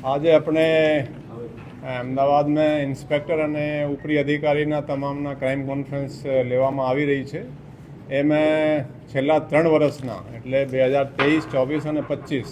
આજે આપણે અમદાવાદ में ઇન્સ્પેક્ટર અને ઉપરી અધિકારીના તમામના ક્રાઇમ કોન્ફરન્સ લેવામાં આવી રહી છે. એમાં છેલ્લા 3 વર્ષના એટલે 2023, 24 અને 25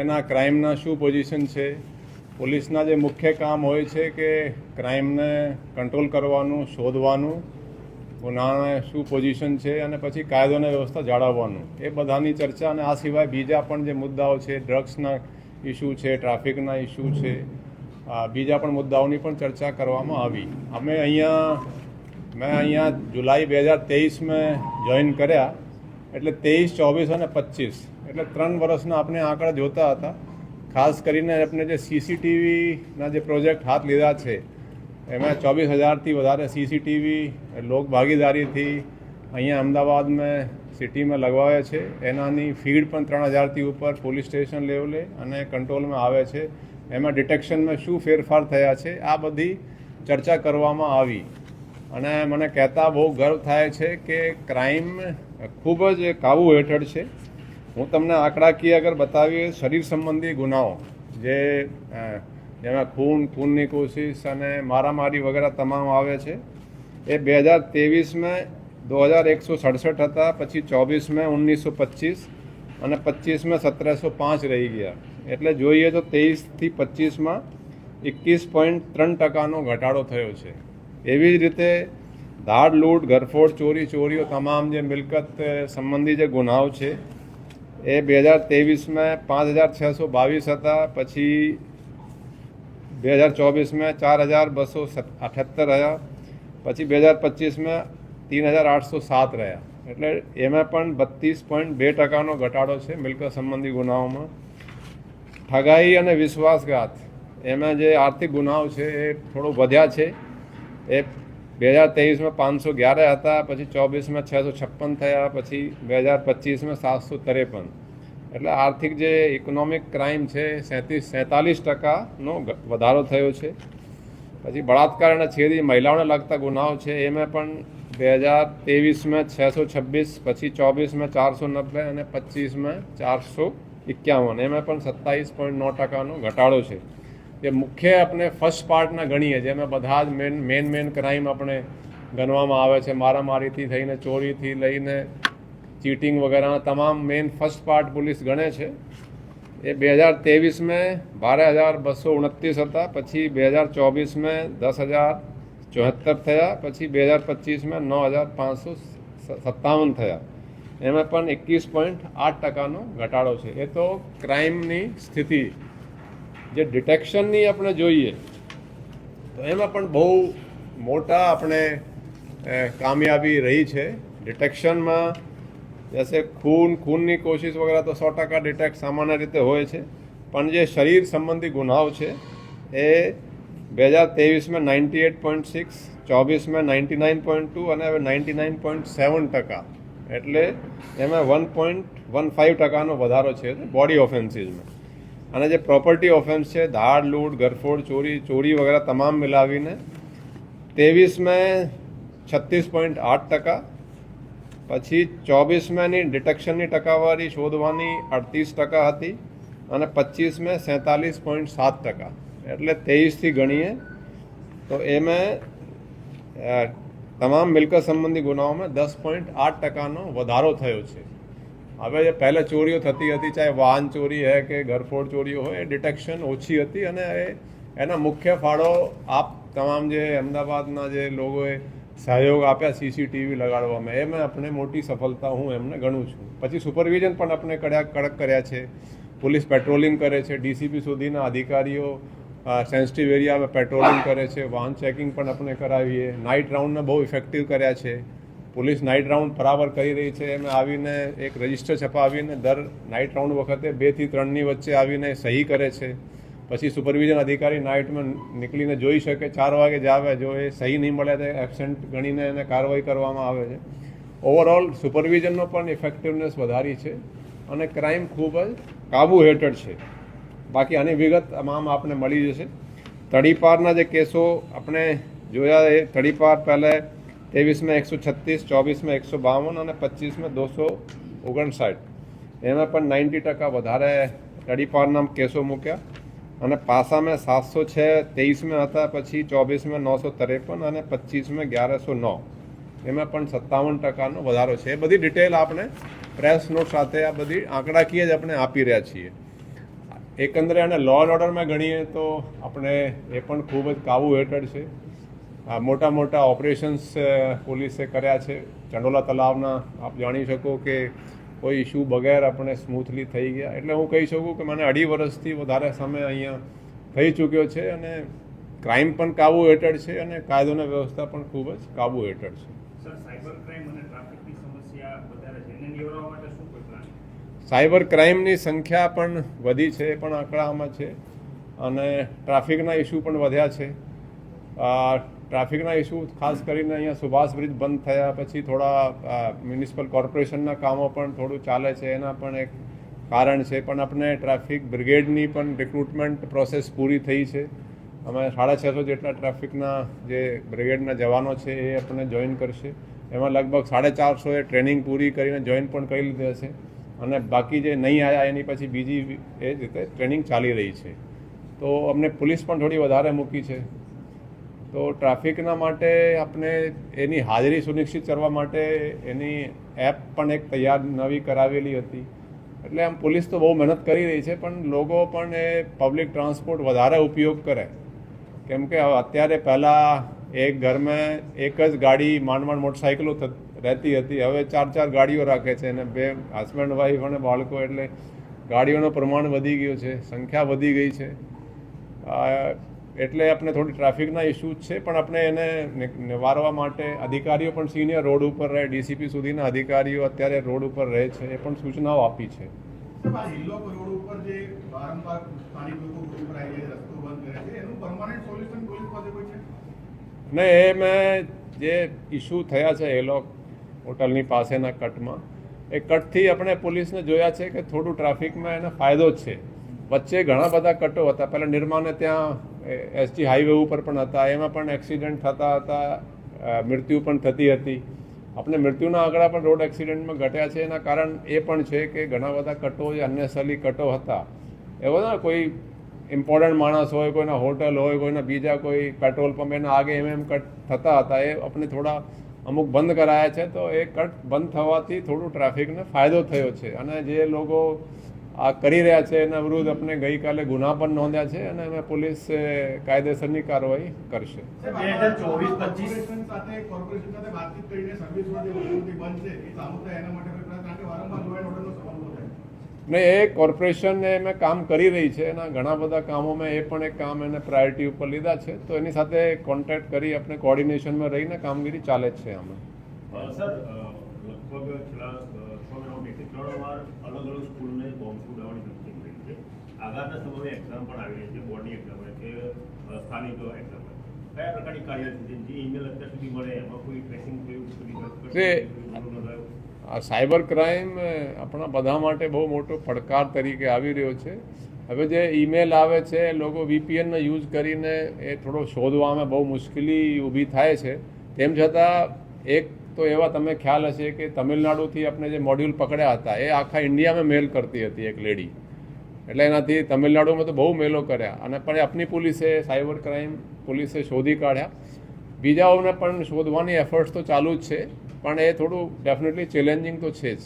એના ક્રાઇમના શું પોઝિશન છે, પોલીસના જે મુખ્ય કામ હોય છે કે ક્રાઇમને કંટ્રોલ કરવાનું, શોધવાનું, ગુનાને શું પોઝિશન છે અને પછી કાયદો અને વ્યવસ્થા જાળવવાનું, એ બધાની ચર્ચા. અને આ સિવાય બીજા પણ જે મુદ્દાઓ છે, ડ્રગ્સના ઇસ્યુ છે, ટ્રાફિકના ઇસ્યુ છે, બીજા પણ મુદ્દાઓની પણ ચર્ચા કરવામાં આવી. મેં અહીંયા જુલાઈ 2023 જોઈન કર્યા, એટલે 23, 24 અને 25 એટલે 3 વર્ષના આપણે આંકડા જોતા હતા. ખાસ કરીને આપણે જે સીસીટીવીના જે પ્રોજેક્ટ હાથ લીધા છે એમાં 24,000થી વધારે સીસીટીવી લોક ભાગીદારીથી અહીંયા અમદાવાદમાં સિટીમાં લગવાવે છે. એનાની ફીડ પણ 3,000થી ઉપર પોલીસ સ્ટેશન લેવલે અને કંટ્રોલમાં આવે છે. એમાં ડિટેક્શનમાં શું ફેરફાર થયા છે, આ બધી ચર્ચા કરવામાં આવી. અને મને કહેતા બહુ ગર્વ થાય છે કે ક્રાઇમ ખૂબ જ કાબૂ હેઠળ છે. હું તમને આંકડાકીય અગર બતાવીએ, શરીર સંબંધી ગુનાઓ જેમાં ખૂનની કોશિશ અને મારામારી વગેરે તમામ આવે છે, એ 2023 2167 હતા, પછી 24 1925 અને 25 1705 રહી ગયા. એટલે જોઈએ તો 23થી 25 21.3% ઘટાડો થયો છે. એવી જ રીતે ધાડ, લૂંટ, ગરફોડ, ચોરીઓ તમામ જે મિલકત સંબંધી જે ગુનાઓ છે એ 2023 5,622 હતા, પછી 2024 4,278 રહ્યા, પછી 2025 3,807 રહ્યા. એટલે એમાં પણ 32.2% ઘટાડો છે મિલકત સંબંધી ગુનાઓમાં. ઠગાઈ અને વિશ્વાસઘાત, એમાં જે આર્થિક ગુનાઓ છે એ થોડું વધ્યા છે. એ 2023 511 હતા, પછી 24 656 થયા, પછી 2025 753. એટલે આર્થિક જે ઇકોનોમિક ક્રાઇમ છે 47% વધારો થયો છે. પછી બળાત્કાર અને છેડી, મહિલાઓને લગતા ગુનાઓ છે એમાં પણ 2023 626, પછી 24 490 અને 25 451. એમાં પણ 27.9% ઘટાડો છે. જે મુખ્ય આપણે ફર્સ્ટ પાર્ટના ગણીએ, જેમાં બધા જ મેન ક્રાઇમ આપણે ગણવામાં આવે છે, મારામારીથી થઈને ચોરીથી લઈને ચીટિંગ વગેરેના તમામ મેન ફર્સ્ટ પાર્ટ પોલીસ ગણે છે. એ 2023 12,229 હતા, પછી 2024 10,074 થયા, પછી 2025 9,557 થયા. એમાં પણ 21.8% ઘટાડો છે. એ તો ક્રાઇમની સ્થિતિ. જે ડિટેક્શનની આપણે જોઈએ તો એમાં પણ બહુ મોટા આપણે કામયાબી રહી છે. ડિટેક્શનમાં જैसे ખૂનની કોશિશ વગેરે તો 100% ડિટેક્ટ સામાન્ય રીતે હોય છે, પણ જે શરીર સંબંધી ગુનાઓ છે એ 2023 98.6, 24 99.2 અને હવે 99.7%. એટલે એમાં 1.15% વધારો છે બોડી ઓફેન્સીસમાં. અને જે પ્રોપર્ટી ઓફેન્સ છે, ધાડ, લૂંટ, ગરફોડ, ચોરી વગેરે તમામ મિલાવીને 23 36.8%, પછી 24 ડિટેક્શનની ટકાવારી શોધવાની 38% હતી અને 25 47.7%. એટલે 23થી ગણીએ તો એમાં તમામ મિલકત સંબંધી ગુનાઓમાં 10.8%નો વધારો થયો છે. હવે જે પહેલાં ચોરીઓ થતી હતી, ચાહે વાહન ચોરી હોય કે ગરફોડ ચોરીઓ હોય, એ ડિટેક્શન ઓછી હતી. અને એના મુખ્ય ફાળો આપ તમામ જે અમદાવાદના જે લોકોએ સહયોગ આપ્યા સીસીટીવી લગાડવામાં, એમાં આપણે મોટી સફળતા હું એમને ગણું છું. પછી સુપરવિઝન પણ આપણે કડક કર્યા છે. પોલીસ પેટ્રોલિંગ કરે છે, ડીસીપી સુધીના અધિકારીઓ સેન્સિટિવ એરિયામાં પેટ્રોલિંગ કરે છે, વાહન ચેકિંગ પણ આપણે કરાવીએ. નાઇટ રાઉન્ડને બહુ ઇફેક્ટિવ કર્યા છે. પોલીસ નાઇટ રાઉન્ડ બરાબર કરી રહી છે. એમાં આવીને એક રજિસ્ટર છપાવીને દર નાઇટ રાઉન્ડ વખતે 2 થી 3ની વચ્ચે આવીને સહી કરે છે. પછી સુપરવિઝન અધિકારી નાઇટમાં નીકળીને જોઈ શકે, 4 વાગે જ આવે, જો એ સહી નહીં મળે તો એબસેન્ટ ગણીને એને કાર્યવાહી કરવામાં આવે છે. ઓવરઓલ સુપરવિઝનનો પણ ઇફેક્ટિવનેસ વધારી છે અને ક્રાઇમ ખૂબ જ કાબૂ હેઠળ છે. બાકી આની વિગત તમામ આપને મળી જશે. તડીપારના જે કેસો આપણે જોયા, એ તડીપાર પહેલાં 23 136, 24 152 અને 25 259. એમાં પણ 90% વધારે તડીપારના કેસો મૂક્યા અને પાસા મેં 706 23 હતા, પછી 24 953 અને 25 1109, એમાં પણ 57%નો વધારો છે. એ બધી ડિટેલ આપણે પ્રેસ નોટ સાથે આ બધી આંકડાકીય જ આપણે આપી રહ્યા છીએ. એકંદરે અને લો એન્ડ ઓર્ડરમાં ગણીએ તો આપણે એ પણ ખૂબ જ કાબુ હેઠળ છે. મોટા મોટા ઓપરેશન્સ પોલીસે કર્યા છે. ચંડોલા તલાવના આપ જાણી શકો કે કોઈ ઇસ્યુ વગેર આપણે સ્મૂથલી થઈ ગયા. એટલે હું કહી શકું કે મને 2.5 વર્ષથી વધારે સમય અહીંયા થઈ ચૂક્યો છે અને ક્રાઇમ પણ કાબુ હેઠળ છે અને કાયદોની વ્યવસ્થા પણ ખૂબ જ કાબુ હેઠળ છે. સાયબર ક્રાઇમની સંખ્યા પણ વધી છે, એ પણ આંકડામાં છે અને ટ્રાફિકના ઇસ્યુ પણ વધ્યા છે. ટ્રાફિકના ઇસ્યુ ખાસ કરીને અહીંયા સુભાષ બ્રિજ બંધ થયા પછી થોડા મ્યુનિસિપલ કોર્પોરેશનના કામો પણ થોડું ચાલે છે, એના પણ એક કારણ છે. પણ આપણે ટ્રાફિક બ્રિગેડની પણ રિક્રુટમેન્ટ પ્રોસેસ પૂરી થઈ છે. અમે 650 જેટલા ટ્રાફિકના જે બ્રિગેડના જવાનો છે એ આપણે જોઈન કરશે. એમાં લગભગ 450 ટ્રેનિંગ પૂરી કરીને જોઈન પણ કરી લીધી હશે અને બાકી જે નહીં આવ્યા એની પછી બીજી એ રીતે ટ્રેનિંગ ચાલી રહી છે. તો અમને પોલીસ પણ થોડી વધારે મૂકી છે. તો ટ્રાફિકના માટે આપણે એની હાજરી સુનિશ્ચિત કરવા માટે એની એપ પણ એક તૈયાર નવી કરાવેલી હતી. એટલે આમ પોલીસ તો બહુ મહેનત કરી રહી છે, પણ લોકો પણ એ પબ્લિક ટ્રાન્સપોર્ટ વધારે ઉપયોગ કરે. કેમ કે અત્યારે પહેલાં એક ઘરમાં એક જ ગાડી માંડ મોટરસાઇકલો રહેતી હતી, હવે 4 ગાડીઓ રાખે છે અને 2 હસબન્ડ વાઈફ અને બાળકો. એટલે ગાડીઓનું પ્રમાણ વધી ગયું છે, સંખ્યા વધી ગઈ છે. એટલે આપણે થોડી ટ્રાફિકના ઇસ્યુઝ છે, પણ આપણે એને નિવારવા માટે અધિકારીઓ પણ સિનિયર રોડ ઉપર રહે, ડીસીપી સુધીના અધિકારીઓ અત્યારે રોડ ઉપર રહે છે, એ પણ સૂચનાઓ આપી છે. ને એ મેં જે ઇસ્યુ થયા છે એલોક હોટલની પાસેના કટમાં, એ કટથી આપણે પોલીસને જોયા છે કે થોડું ટ્રાફિકમાં એને ફાયદો જ છે. વચ્ચે ઘણા બધા કટો હતા. પહેલાં નિર્માને ત્યાં એસજી હાઈવે ઉપર પણ હતા, એમાં પણ એક્સિડન્ટ થતા હતા, મૃત્યુ પણ થતી હતી. આપણે મૃત્યુના આંકડા પણ રોડ એક્સિડન્ટમાં ઘટ્યા છે. એના કારણ એ પણ છે કે ઘણા બધા કટો જે અનનેસેસરી કટો હતા, એ બધા કોઈ ઇમ્પોર્ટન્ટ માણસ હોય, કોઈના હોટલ હોય, કોઈના બીજા કોઈ પેટ્રોલ પંપ એના આગે એમ કટ થતા હતા, એ આપણે થોડા અમુક બંધ કરાયા છે. તો એ કટ બંધ થવાથી થોડું ટ્રાફિકને ફાયદો થયો છે અને જે લોકો આ કરી રહ્યા છે એના વિરુદ્ધ આપણે ગઈકાલે ગુના પણ નોંધ્યા છે અને અમે પોલીસ કાયદેસરની કાર્યવાહી કરશે. ને એ કોર્પોરેશન મેં કામ કરી રહી છે, એના ઘણા બધા કામોમાં એ પણ એક કામ એને પ્રાયોરિટી ઉપર લીધા છે. તો એની સાથે કોન્ટેક્ટ કરી આપણે કોર્ડિનેશનમાં રહીને કામગીરી ચાલે જ છે. આમાં આગળના સમયે એક્ઝામ પણ આવી રહી છે, બોર્ડની એક્ઝામ કે સ્થાનિક એક્ઝામ, કયા પ્રકારની કાર્યવાહી જે ઈમેલ અત્યાર સુધી મળે એમાં કોઈ ટ્રેસિંગ આ સાયબર ક્રાઇમ આપણા બધા માટે બહુ મોટો પડકાર તરીકે આવી રહ્યો છે. હવે જે ઈમેલ આવે છે, લોકો VPNનો યુઝ કરીને એ થોડો શોધવામાં બહુ મુશ્કેલી ઊભી થાય છે. તેમ છતાં એક તો એવા તમે ખ્યાલ હશે કે તમિલનાડુથી આપણે જે મોડ્યુલ પકડ્યા હતા એ આખા ઇન્ડિયામાં મેલ કરતી હતી એક લેડી. એટલે એનાથી તમિલનાડુમાં તો બહુ મેલો કર્યા અને પણ આપની પોલીસે સાયબર ક્રાઇમ પોલીસે શોધી કાઢ્યા. બીજાઓને પણ શોધવાની એફર્ટ્સ તો ચાલુ જ છે, પણ એ થોડું ડેફિનેટલી ચેલેન્જિંગ તો છે જ.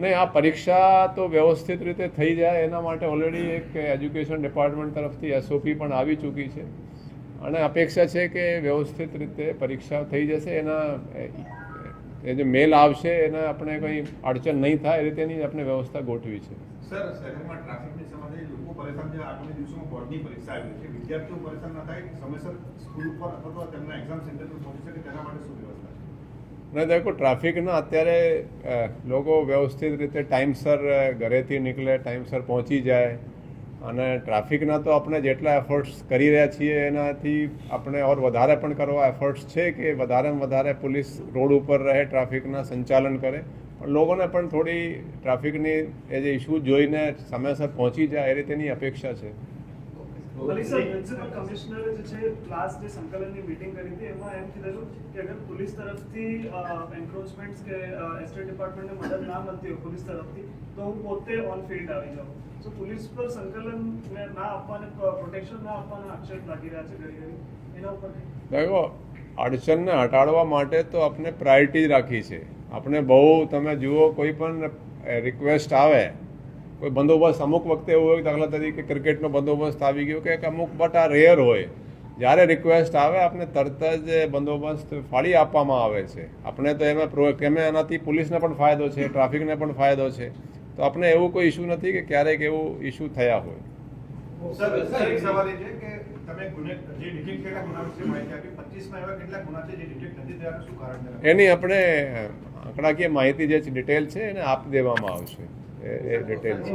નહીં, આ પરીક્ષા તો વ્યવસ્થિત રીતે થઈ જાય એના માટે ઓલરેડી એક એજ્યુકેશન ડિપાર્ટમેન્ટ તરફથી SOP પણ આવી ચૂકી છે અને અપેક્ષા છે કે વ્યવસ્થિત રીતે પરીક્ષા થઈ જશે. એના એ જે મેલ આવશે એને આપણે કંઈ અડચણ નહીં થાય એ રીતેની આપણે વ્યવસ્થા ગોઠવી છે. સર, શહેરમાં ટ્રાફિકની સમસ્યા લોકો પરેશાન છે. આગામી દિવસોમાં બોર્ડની પરીક્ષા આવી છે, વિદ્યાર્થીઓ પરેશાન ન થાય, સમયસર સ્કૂલ ઉપર અથવા તેમના એક્ઝામ સેન્ટર પર પહોંચી શકે તેના માટે શું વ્યવસ્થા છે? નહીં, દેખો ટ્રાફિકના અત્યારે લોકો વ્યવસ્થિત રીતે ટાઈમસર ઘરેથી નીકળે, ટાઈમસર પહોંચી જાય અને ટ્રાફિકના તો આપણે જેટલા એફર્ટ્સ કરી રહ્યા છીએ એનાથી આપણે ઓર વધારે પણ કરવા એફર્ટ્સ છે કે વધારેમાં વધારે પોલીસ રોડ ઉપર રહે, ટ્રાફિકના સંચાલન કરે. પણ લોકોને પણ થોડી ટ્રાફિકની એ જે ઇસ્યુ જોઈને સમયસર પહોંચી જાય એ રીતેની અપેક્ષા છે. મનીષા, મ્યુનિસિપલ કમિશનરે જે છે લાસ્ટ જે સંકલનની મીટિંગ કરી હતી એમાં એમ કીધેલું કે અગર પોલીસ તરફથી એન્ક્રોચમેન્ટ્સ કે એસ્ટેટ ડિપાર્ટમેન્ટને મદદ ના મળતી હોય પોલીસ તરફથી તો હું પોતે ઓન ફિલ્ડ આવી જાઉં. સો પોલીસ પર સંકલન ના આપવાને પ્રોટેક્શન ના આપવાના આક્ષેપ લાગી રહ્યા છે ઘડી ઘડી એના ઉપર देखो અડચણને હટાડવા માટે તો આપણે પ્રાયોરિટી રાખી છે. આપણે બહુ તમે જુઓ કોઈ પણ રિક્વેસ્ટ આવે કોઈ બંદોબસ્ત અમુક વખતે એવું હોય દાખલા તરીકે ક્રિકેટનો બંદોબસ્ત આવી ગયો કે અમુક બટ આ રેર હોય જ્યારે રિક્વેસ્ટ આવે આપણે તરત જ બંદોબસ્ત ફાળી આપવામાં આવે છે. આપણે તો એમાં એનાથી પોલીસને પણ ફાયદો છે, ટ્રાફિકને પણ ફાયદો છે. તો આપણે એવું કોઈ ઇસ્યુ નથી કે ક્યારેક એવું ઇસ્યુ થયા હોય. સર એક સવાલ એ છે કે તમે જે ડિટેક્ટ કરેલા ગુના વિશે માહિતી આપી 25માં એવા કેટલા ગુના છે જે ડિટેક્ટ નથી થયા શું કારણ છે? એની આપણે આંકડાકીય માહિતી જે ડિટેલ છે એને આપી દેવામાં આવશે. એ ડિટેલ છે.